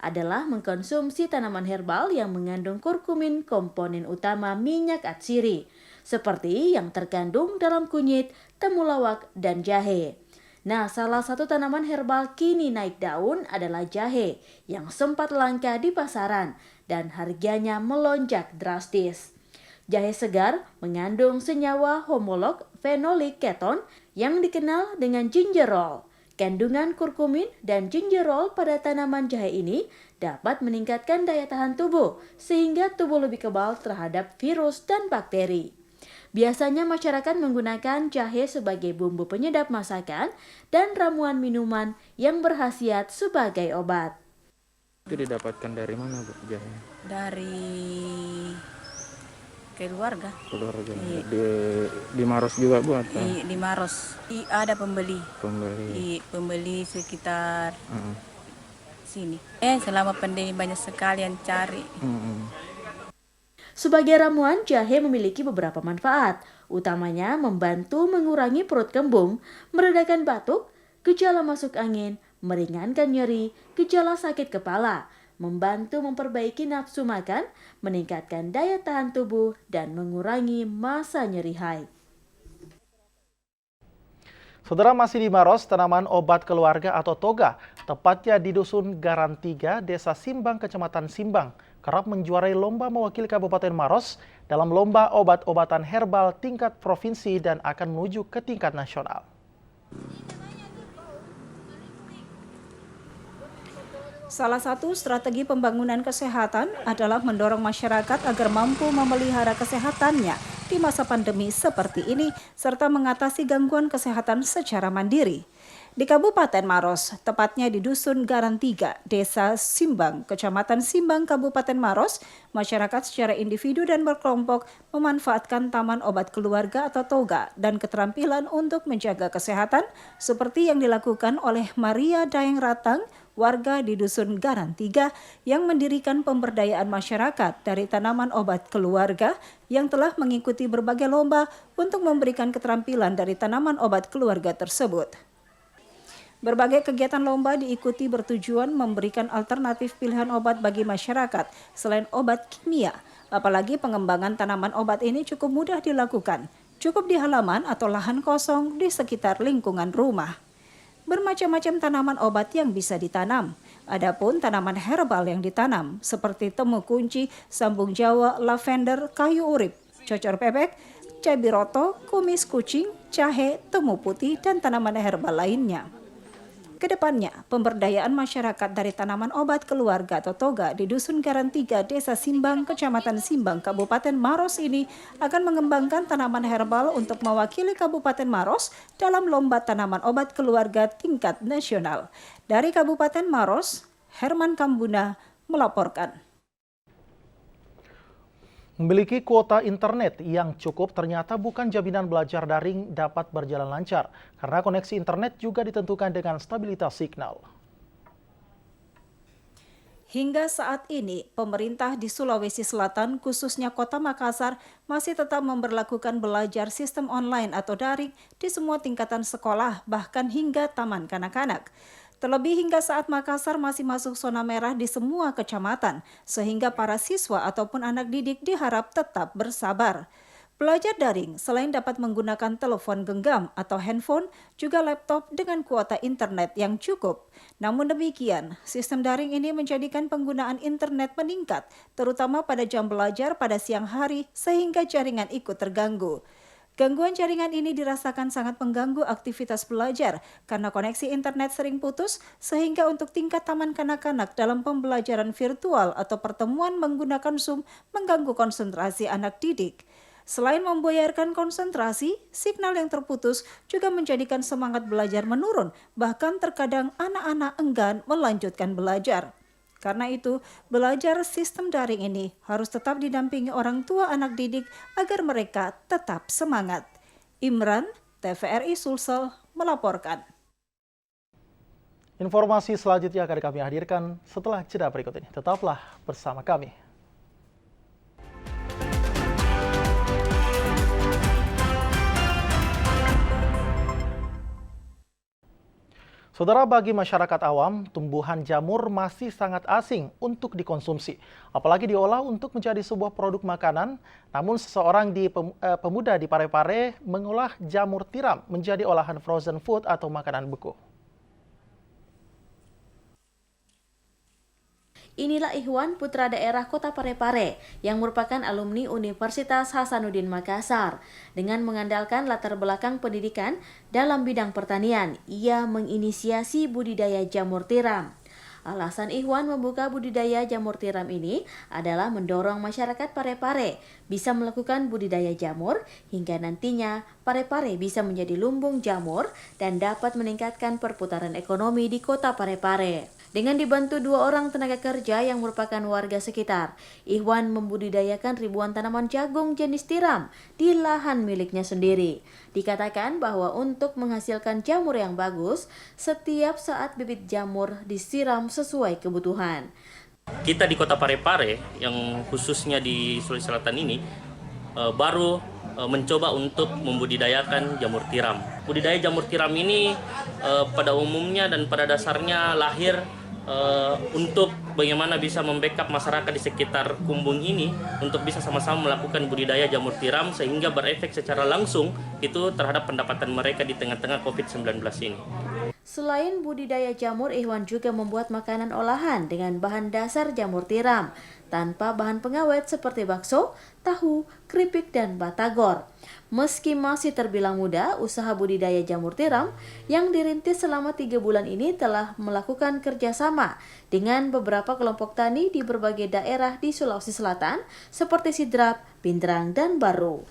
adalah mengkonsumsi tanaman herbal yang mengandung kurkumin, komponen utama minyak atsiri, seperti yang terkandung dalam kunyit, temulawak, dan jahe. Nah, salah satu tanaman herbal kini naik daun adalah jahe, yang sempat langka di pasaran dan harganya melonjak drastis. Jahe segar mengandung senyawa homolog fenolik keton yang dikenal dengan gingerol. Kandungan kurkumin dan gingerol pada tanaman jahe ini dapat meningkatkan daya tahan tubuh sehingga tubuh lebih kebal terhadap virus dan bakteri. Biasanya masyarakat menggunakan jahe sebagai bumbu penyedap masakan dan ramuan minuman yang berkhasiat sebagai obat. Itu didapatkan dari mana, Bu, jahe? Dari keluarga. Iya. Di Maros juga, Bu, atau? Di Maros. Ada pembeli. Pembeli Sekitar sini. Selama pandemi banyak sekali yang cari. Sebagai ramuan, jahe memiliki beberapa manfaat, utamanya membantu mengurangi perut kembung, meredakan batuk, gejala masuk angin, meringankan nyeri, gejala sakit kepala, membantu memperbaiki nafsu makan, meningkatkan daya tahan tubuh, dan mengurangi masa nyeri haid. Saudara, masih di Maros, tanaman obat keluarga atau toga, tepatnya di Dusun Garan 3, Desa Simbang, Kecamatan Simbang, kerap menjuarai lomba mewakili Kabupaten Maros dalam lomba obat-obatan herbal tingkat provinsi dan akan menuju ke tingkat nasional. Salah satu strategi pembangunan kesehatan adalah mendorong masyarakat agar mampu memelihara kesehatannya di masa pandemi seperti ini, serta mengatasi gangguan kesehatan secara mandiri. Di Kabupaten Maros, tepatnya di Dusun Garan 3, Desa Simbang, Kecamatan Simbang, Kabupaten Maros, masyarakat secara individu dan berkelompok memanfaatkan taman obat keluarga atau toga dan keterampilan untuk menjaga kesehatan seperti yang dilakukan oleh Maria Daeng Ratang, warga di Dusun Garan 3 yang mendirikan pemberdayaan masyarakat dari tanaman obat keluarga yang telah mengikuti berbagai lomba untuk memberikan keterampilan dari tanaman obat keluarga tersebut. Berbagai kegiatan lomba diikuti bertujuan memberikan alternatif pilihan obat bagi masyarakat selain obat kimia. Apalagi pengembangan tanaman obat ini cukup mudah dilakukan, cukup di halaman atau lahan kosong di sekitar lingkungan rumah. Bermacam-macam tanaman obat yang bisa ditanam. Adapun tanaman herbal yang ditanam seperti temu kunci, sambung Jawa, lavender, kayu urip, cocor bebek, cabai roto, kumis kucing, jahe, temu putih, dan tanaman herbal lainnya. Kedepannya, pemberdayaan masyarakat dari tanaman obat keluarga atau toga di Dusun Garan 3, Desa Simbang, Kecamatan Simbang, Kabupaten Maros ini akan mengembangkan tanaman herbal untuk mewakili Kabupaten Maros dalam lomba tanaman obat keluarga tingkat nasional. Dari Kabupaten Maros, Herman Kambuna melaporkan. Memiliki kuota internet yang cukup ternyata bukan jaminan belajar daring dapat berjalan lancar, karena koneksi internet juga ditentukan dengan stabilitas signal. Hingga saat ini, pemerintah di Sulawesi Selatan, khususnya Kota Makassar, masih tetap memberlakukan belajar sistem online atau daring di semua tingkatan sekolah, bahkan hingga taman kanak-kanak. Terlebih hingga saat Makassar masih masuk zona merah di semua kecamatan, sehingga para siswa ataupun anak didik diharap tetap bersabar. Belajar daring selain dapat menggunakan telepon genggam atau handphone, juga laptop dengan kuota internet yang cukup. Namun demikian, sistem daring ini menjadikan penggunaan internet meningkat, terutama pada jam belajar pada siang hari sehingga jaringan ikut terganggu. Gangguan jaringan ini dirasakan sangat mengganggu aktivitas belajar karena koneksi internet sering putus, sehingga untuk tingkat taman kanak-kanak dalam pembelajaran virtual atau pertemuan menggunakan Zoom mengganggu konsentrasi anak didik. Selain memboyarkan konsentrasi, signal yang terputus juga menjadikan semangat belajar menurun, bahkan terkadang anak-anak enggan melanjutkan belajar. Karena itu, belajar sistem daring ini harus tetap didampingi orang tua anak didik agar mereka tetap semangat. Imran, TVRI Sulsel, melaporkan. Informasi selanjutnya akan kami hadirkan setelah jeda berikut ini. Tetaplah bersama kami. Saudara, bagi masyarakat awam, tumbuhan jamur masih sangat asing untuk dikonsumsi, apalagi diolah untuk menjadi sebuah produk makanan. Namun seseorang pemuda di Parepare mengolah jamur tiram menjadi olahan frozen food atau makanan beku. Inilah Ihwan, putra daerah Kota Parepare yang merupakan alumni Universitas Hasanuddin Makassar. Dengan mengandalkan latar belakang pendidikan dalam bidang pertanian, ia menginisiasi budidaya jamur tiram. Alasan Ihwan membuka budidaya jamur tiram ini adalah mendorong masyarakat Parepare bisa melakukan budidaya jamur hingga nantinya Parepare bisa menjadi lumbung jamur dan dapat meningkatkan perputaran ekonomi di Kota Parepare. Dengan dibantu 2 orang tenaga kerja yang merupakan warga sekitar, Ihwan membudidayakan ribuan tanaman jagung jenis tiram di lahan miliknya sendiri. Dikatakan bahwa untuk menghasilkan jamur yang bagus, setiap saat bibit jamur disiram sesuai kebutuhan. Kita di Kota Parepare, yang khususnya di Sulawesi Selatan ini, baru mencoba untuk membudidayakan jamur tiram. Budidaya jamur tiram ini pada umumnya dan pada dasarnya lahir untuk bagaimana bisa membackup masyarakat di sekitar Kumbung ini untuk bisa sama-sama melakukan budidaya jamur tiram sehingga berefek secara langsung itu terhadap pendapatan mereka di tengah-tengah COVID-19 ini. Selain budidaya jamur, Ihwan juga membuat makanan olahan dengan bahan dasar jamur tiram tanpa bahan pengawet seperti bakso, tahu, keripik, dan batagor. Meski masih terbilang muda, usaha budidaya jamur tiram yang dirintis selama 3 bulan ini telah melakukan kerjasama dengan beberapa kelompok tani di berbagai daerah di Sulawesi Selatan seperti Sidrap, Pindrang, dan Baru.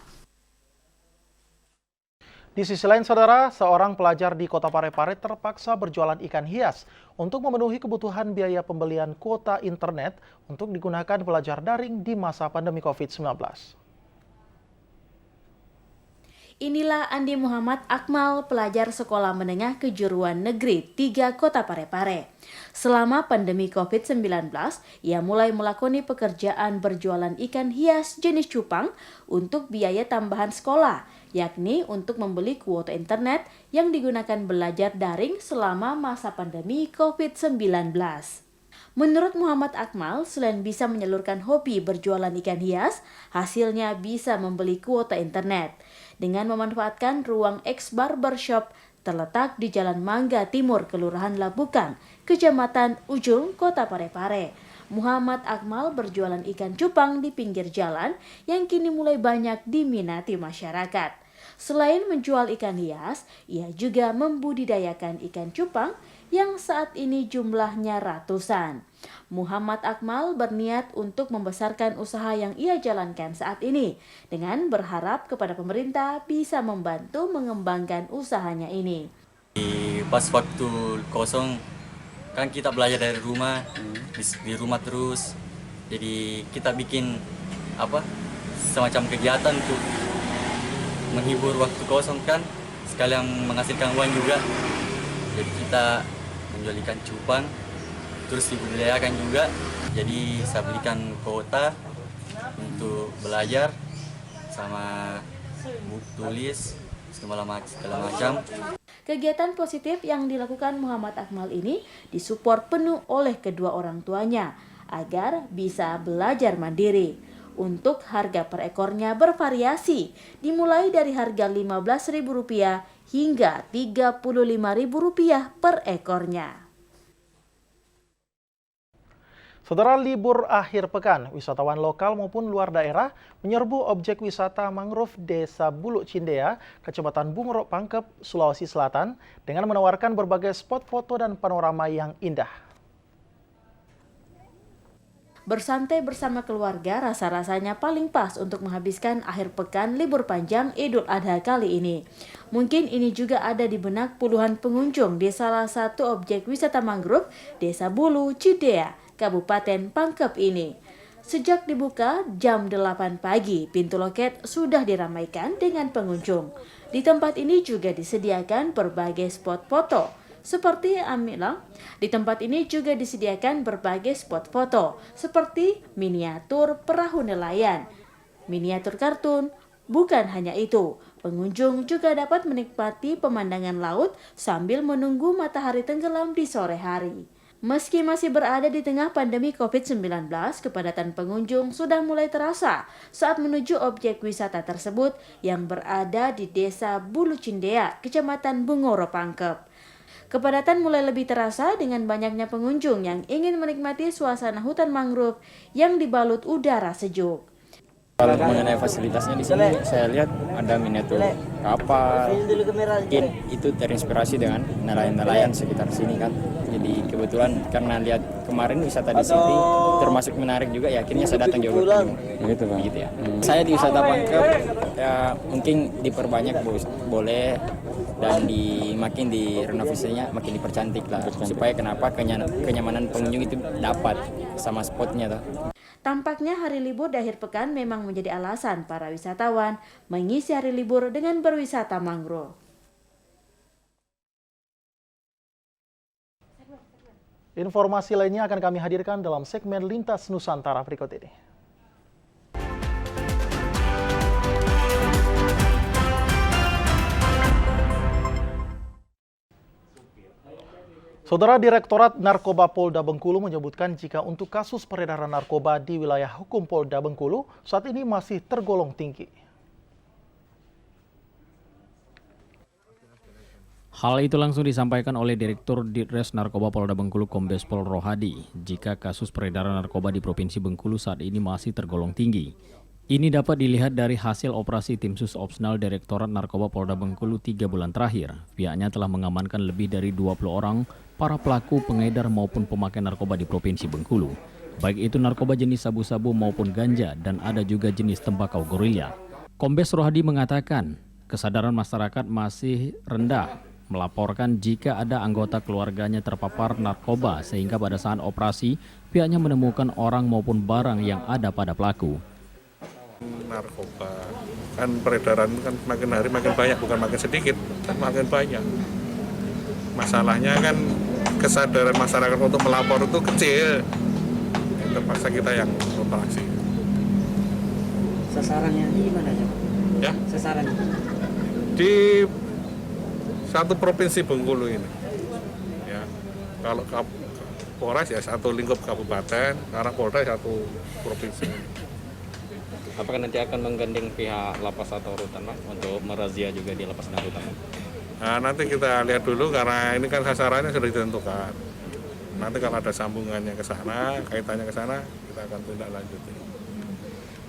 Di sisi lain, saudara, seorang pelajar di Kota Parepare terpaksa berjualan ikan hias untuk memenuhi kebutuhan biaya pembelian kuota internet untuk digunakan belajar daring di masa pandemi COVID-19. Inilah Andi Muhammad Akmal, pelajar sekolah menengah kejuruan negeri 3 Kota Parepare. Selama pandemi COVID-19, ia mulai melakoni pekerjaan berjualan ikan hias jenis cupang untuk biaya tambahan sekolah, yakni untuk membeli kuota internet yang digunakan belajar daring selama masa pandemi COVID-19. Menurut Muhammad Akmal, selain bisa menyalurkan hobi berjualan ikan hias, hasilnya bisa membeli kuota internet. Dengan memanfaatkan ruang ex-barbershop terletak di Jalan Mangga Timur, Kelurahan Labukan, Kecamatan Ujung, Kota Parepare. Muhammad Akmal berjualan ikan cupang di pinggir jalan yang kini mulai banyak diminati masyarakat. Selain menjual ikan hias, ia juga membudidayakan ikan cupang yang saat ini jumlahnya ratusan. Muhammad Akmal berniat untuk membesarkan usaha yang ia jalankan saat ini dengan berharap kepada pemerintah bisa membantu mengembangkan usahanya ini. Pas waktu kosong kan kita belajar dari rumah, di rumah terus. Jadi kita bikin semacam kegiatan untuk menghibur waktu kosong kan, sekalian menghasilkan uang juga. Jadi kita menjual ikan cupang, terus dibudidayakan juga. Jadi saya belikan kuota untuk belajar sama buku tulis segala macam. Kegiatan positif yang dilakukan Muhammad Akmal ini disupport penuh oleh kedua orang tuanya agar bisa belajar mandiri. Untuk harga per ekornya bervariasi, dimulai dari harga Rp15.000 hingga Rp35.000 per ekornya. Saudara, libur akhir pekan, wisatawan lokal maupun luar daerah menyerbu objek wisata mangrove Desa Bulu Cindea, Kecamatan Bungur Pangkep, Sulawesi Selatan, dengan menawarkan berbagai spot foto dan panorama yang indah. Bersantai bersama keluarga rasa-rasanya paling pas untuk menghabiskan akhir pekan libur panjang Idul Adha kali ini. Mungkin ini juga ada di benak puluhan pengunjung di salah satu objek wisata mangrove Desa Bulu Cindea, Kabupaten Pangkep ini. Sejak dibuka jam 8 pagi, pintu loket sudah diramaikan dengan pengunjung. Di tempat ini juga disediakan berbagai spot foto. Seperti Amila, di tempat ini juga disediakan berbagai spot foto seperti miniatur perahu nelayan, miniatur kartun. Bukan hanya itu, pengunjung juga dapat menikmati pemandangan laut sambil menunggu matahari tenggelam di sore hari. Meski masih berada di tengah pandemi COVID-19, kepadatan pengunjung sudah mulai terasa saat menuju objek wisata tersebut yang berada di Desa Bulu Cindea, Kecamatan Bungur Pangkep. Kepadatan mulai lebih terasa dengan banyaknya pengunjung yang ingin menikmati suasana hutan mangrove yang dibalut udara sejuk. Kalau mengenai fasilitasnya di sini, saya lihat ada miniatur kapal, mungkin itu terinspirasi dengan nelayan-nelayan sekitar sini kan. Jadi kebetulan karena lihat kemarin wisata di sini termasuk menarik juga, ya akhirnya saya datang juga. Begitu Bang. Gitu ya. Saya di wisata Pangkep ya mungkin diperbanyak boleh, dan makin direnovasinya makin dipercantik lah, supaya kenapa kenyamanan pengunjung itu dapat sama spotnya tuh. Tampaknya hari libur di akhir pekan memang menjadi alasan para wisatawan mengisi hari libur dengan berwisata mangrove. Informasi lainnya akan kami hadirkan dalam segmen Lintas Nusantara berikut ini. Saudara, Direktorat Narkoba Polda Bengkulu menyebutkan jika untuk kasus peredaran narkoba di wilayah hukum Polda Bengkulu saat ini masih tergolong tinggi. Hal itu langsung disampaikan oleh Direktur Ditres Narkoba Polda Bengkulu Kombes Pol Rohadi jika kasus peredaran narkoba di Provinsi Bengkulu saat ini masih tergolong tinggi. Ini dapat dilihat dari hasil operasi Tim Sus Opsional Direktorat Narkoba Polda Bengkulu 3 bulan terakhir. Pihaknya telah mengamankan lebih dari 20 orang para pelaku pengedar maupun pemakai narkoba di Provinsi Bengkulu. Baik itu narkoba jenis sabu-sabu maupun ganja, dan ada juga jenis tembakau gorilya. Kombes Rohadi mengatakan kesadaran masyarakat masih rendah melaporkan jika ada anggota keluarganya terpapar narkoba, sehingga pada saat operasi pihaknya menemukan orang maupun barang yang ada pada pelaku. Narkoba kan peredaran kan makin hari makin banyak, bukan makin sedikit, kan makin banyak. Masalahnya kan kesadaran masyarakat untuk melapor itu kecil, terpaksa kita yang operasi. Sasarannya di mana aja? Ya? Sasarannya di satu provinsi Bengkulu ini. Ya, kalau Polres ya satu lingkup kabupaten, karena Polda satu provinsi. Apakah nanti akan menggandeng pihak lapas atau rutan Pak untuk merazia juga di lapas dan rutan? Nah, nanti kita lihat dulu karena ini kan sasarannya sudah ditentukan. Nanti kalau ada sambungannya ke sana, kaitannya ke sana, kita akan tindak lanjuti.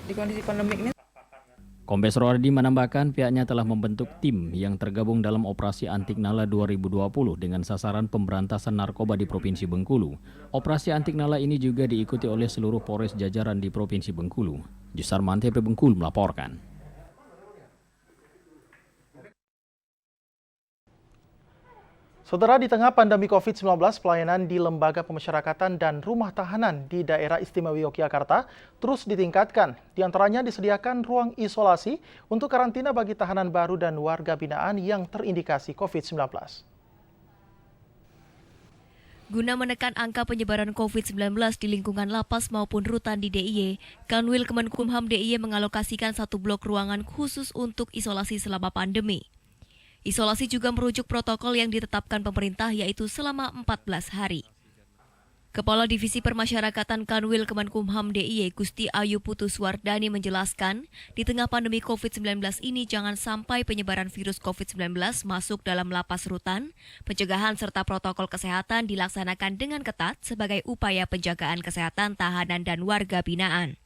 di kondisi pandemik ini. Kombes Rohadi menambahkan pihaknya telah membentuk tim yang tergabung dalam operasi Antiknala 2020 dengan sasaran pemberantasan narkoba di Provinsi Bengkulu. Operasi Antiknala ini juga diikuti oleh seluruh Polres jajaran di Provinsi Bengkulu. Jusarman TP Bengkulu melaporkan. Saudara, di tengah pandemi COVID-19, pelayanan di lembaga pemasyarakatan dan rumah tahanan di daerah istimewa Yogyakarta terus ditingkatkan. Di antaranya disediakan ruang isolasi untuk karantina bagi tahanan baru dan warga binaan yang terindikasi COVID-19. Guna menekan angka penyebaran COVID-19 di lingkungan lapas maupun rutan di DIY, Kanwil Kemenkumham DIY mengalokasikan 1 blok ruangan khusus untuk isolasi selama pandemi. Isolasi juga merujuk protokol yang ditetapkan pemerintah yaitu selama 14 hari. Kepala Divisi Permasyarakatan Kanwil Kemenkumham DIY Gusti Ayu Putuswardani menjelaskan, di tengah pandemi COVID-19 ini jangan sampai penyebaran virus COVID-19 masuk dalam lapas rutan. Pencegahan serta protokol kesehatan dilaksanakan dengan ketat sebagai upaya penjagaan kesehatan tahanan dan warga binaan.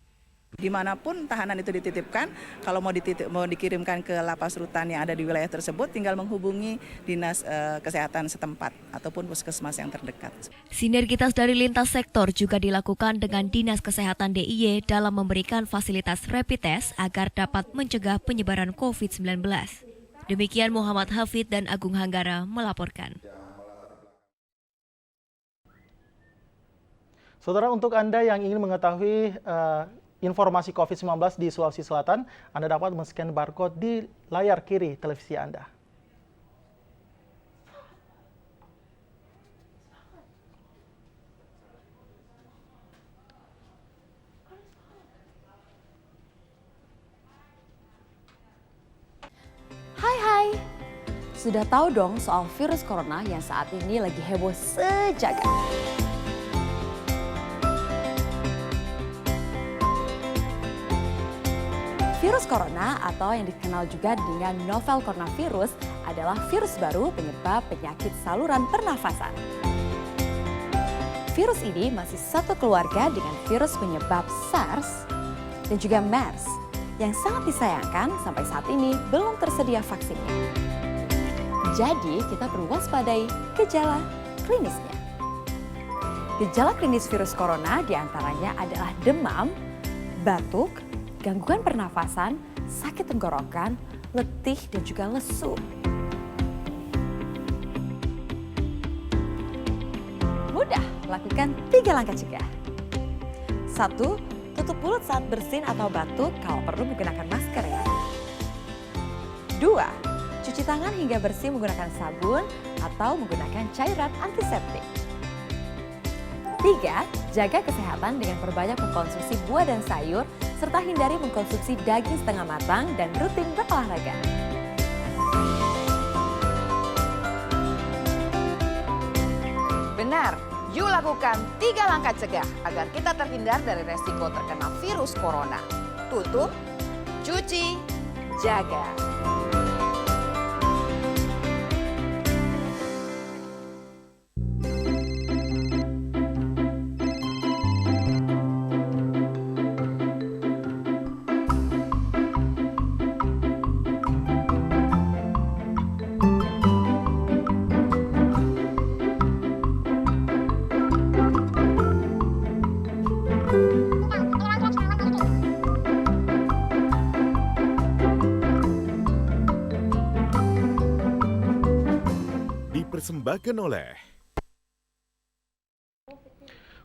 Dimanapun tahanan itu dititipkan, kalau mau dikirimkan ke lapas rutan yang ada di wilayah tersebut, tinggal menghubungi dinas kesehatan setempat ataupun puskesmas yang terdekat. Sinergitas dari lintas sektor juga dilakukan dengan Dinas Kesehatan DIY dalam memberikan fasilitas rapid test agar dapat mencegah penyebaran COVID-19. Demikian Muhammad Hafid dan Agung Hanggara melaporkan. Saudara, untuk Anda yang ingin mengetahui informasi COVID-19 di Sulawesi Selatan, Anda dapat men-scan barcode di layar kiri televisi Anda. Hai, sudah tahu dong soal virus corona yang saat ini lagi heboh sejagat. Virus corona atau yang dikenal juga dengan novel coronavirus adalah virus baru penyebab penyakit saluran pernafasan. Virus ini masih satu keluarga dengan virus penyebab SARS dan juga MERS yang sangat disayangkan sampai saat ini belum tersedia vaksinnya. Jadi kita perlu waspadai gejala klinisnya. Gejala klinis virus corona diantaranya adalah demam, batuk, gangguan pernafasan, sakit tenggorokan, letih, dan juga lesu. Mudah, lakukan 3 langkah cegah. 1. Tutup mulut saat bersin atau batuk, kalau perlu menggunakan masker ya. 2. Cuci tangan hingga bersih menggunakan sabun atau menggunakan cairan antiseptik. 3. Jaga kesehatan dengan perbanyak mengkonsumsi buah dan sayur, serta hindari mengkonsumsi daging setengah matang dan rutin berolahraga. Benar, yuk lakukan 3 langkah cegah agar kita terhindar dari resiko terkena virus corona. Tutup, cuci, jaga. Dipersembahkan oleh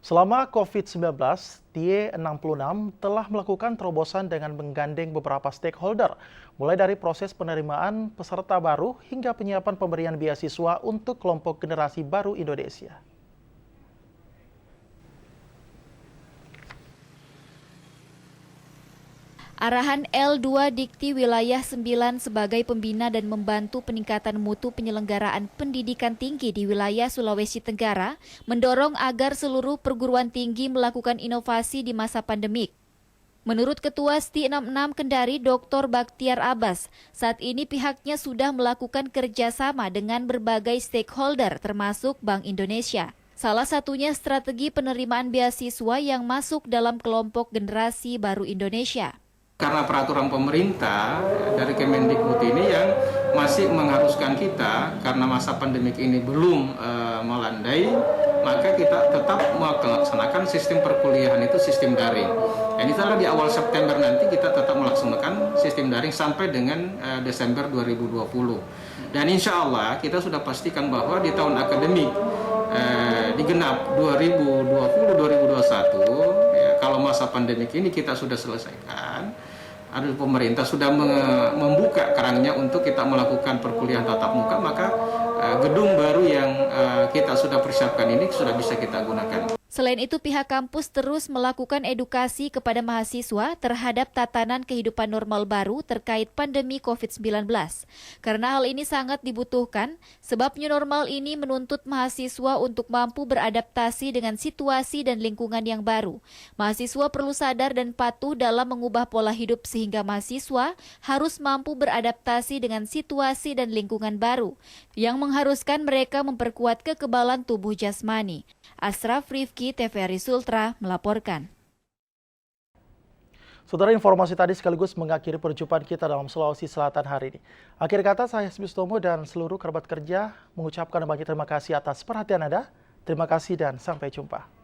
Selama COVID-19, TIE66 telah melakukan terobosan dengan menggandeng beberapa stakeholder, mulai dari proses penerimaan peserta baru hingga penyiapan pemberian beasiswa untuk kelompok generasi baru Indonesia. Arahan L2 Dikti Wilayah 9 sebagai pembina dan membantu peningkatan mutu penyelenggaraan pendidikan tinggi di wilayah Sulawesi Tenggara mendorong agar seluruh perguruan tinggi melakukan inovasi di masa pandemik. Menurut Ketua STI66 Kendari Dr. Bakhtiar Abbas, saat ini pihaknya sudah melakukan kerjasama dengan berbagai stakeholder termasuk Bank Indonesia. Salah satunya strategi penerimaan beasiswa yang masuk dalam kelompok generasi baru Indonesia. Karena peraturan pemerintah dari Kemendikbud ini yang masih mengharuskan kita, karena masa pandemik ini belum melandai, maka kita tetap melaksanakan sistem perkuliahan itu sistem daring. Dan itulah di awal September nanti kita tetap melaksanakan sistem daring sampai dengan Desember 2020. Dan insya Allah kita sudah pastikan bahwa di tahun akademik digenap 2020-2021, ya, kalau masa pandemik ini kita sudah selesaikan, pemerintah sudah membuka kerangnya untuk kita melakukan perkuliahan tatap muka, maka gedung baru yang kita sudah persiapkan ini sudah bisa kita gunakan. Selain itu, pihak kampus terus melakukan edukasi kepada mahasiswa terhadap tatanan kehidupan normal baru terkait pandemi COVID-19. Karena hal ini sangat dibutuhkan, sebab new normal ini menuntut mahasiswa untuk mampu beradaptasi dengan situasi dan lingkungan yang baru. Mahasiswa perlu sadar dan patuh dalam mengubah pola hidup sehingga mahasiswa harus mampu beradaptasi dengan situasi dan lingkungan baru, yang mengharuskan mereka memperkuat kekebalan tubuh jasmani. Asraf Rifki, TVRI Sultra, melaporkan. Saudara, informasi tadi sekaligus mengakhiri perjumpaan kita dalam Sulawesi Selatan hari ini. Akhir kata, saya Hasbistomo dan seluruh kerabat kerja mengucapkan banyak terima kasih atas perhatian Anda. Terima kasih dan sampai jumpa.